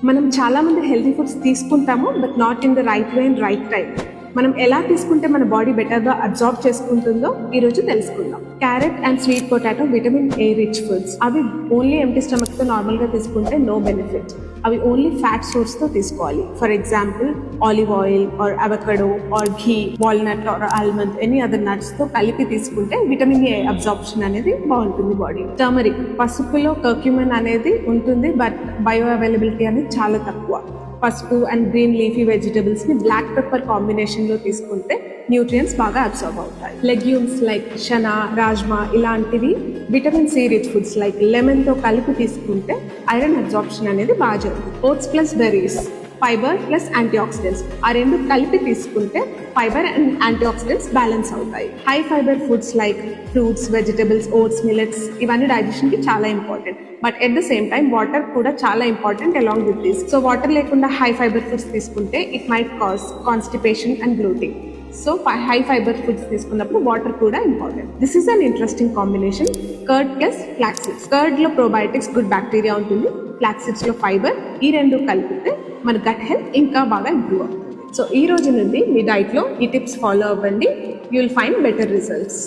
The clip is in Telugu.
మనం చాలా మంది హెల్తీ ఫుడ్స్ తీసుకుంటాము, but not in the right way and right time. మనం ఎలా తీసుకుంటే మన బాడీ బెటర్గా అబ్జార్బ్ చేసుకుంటుందో ఈరోజు తెలుసుకుందాం. Carrot and sweet potato vitamin A rich foods. అవి ఓన్లీ ఎంటీ స్టమక్తో నార్మల్గా తీసుకుంటే నో బెనిఫిట్. అవి ఓన్లీ ఫ్యాట్ సోర్స్తో తీసుకోవాలి. For example olive oil or avocado or ghee, walnut or almond, any other నట్స్తో కలిపి తీసుకుంటే విటమిన్ ఏ అబ్జార్ప్షన్ అనేది బాగుంటుంది బాడీ. టర్మరిక్, పసుపులో కర్క్యూమిన్ అనేది ఉంటుంది, బట్ బయో అవైలబిలిటీ అనేది చాలా తక్కువ. పసుపు అండ్ గ్రీన్ లీఫీ వెజిటబుల్స్ ని బ్లాక్ పెప్పర్ కాంబినేషన్ లో తీసుకుంటే న్యూట్రియంట్స్ బాగా అబ్జర్వ్ అవుతాయి. లెగ్యూమ్స్ లైక్ చనా, రాజ్మా ఇలాంటివి vitamin C rich foods like lemon తో కలిపి తీసుకుంటే ఐరన్ అబ్జార్ప్షన్ అనేది బాగా జరుగుతుంది. Oats plus berries, fibre plus antioxidants, ఆ రెండు కలిపి తీసుకుంటే fibre and antioxidants balance అవుతాయి. High fibre foods like fruits, vegetables, oats, millets ఇవన్నీ డైజెషన్ కి చాలా important. But at the same time water కూడా చాలా important along with this. So water లేకుండా హై ఫైబర్ ఫుడ్స్ తీసుకుంటే it might cause constipation and bloating. So high fibre foods తీసుకున్నప్పుడు వాటర్ కూడా important. This is an interesting combination. Curd plus flax seeds. Curd లో ప్రోబయోటిక్స్, గుడ్ బ్యాక్టీరియా ఉంటుంది. ఫ్లాక్స్ సీడ్స్ లో ఫైబర్. ఈ రెండు కలిపితే మన గట్ హెల్త్ ఇంకా బాగా ఇంప్రూవ్ అవుతుంది. సో ఈ రోజు నుండి మీ డైట్లో ఈ టిప్స్ ఫాలో అవ్వండి. You will find better results.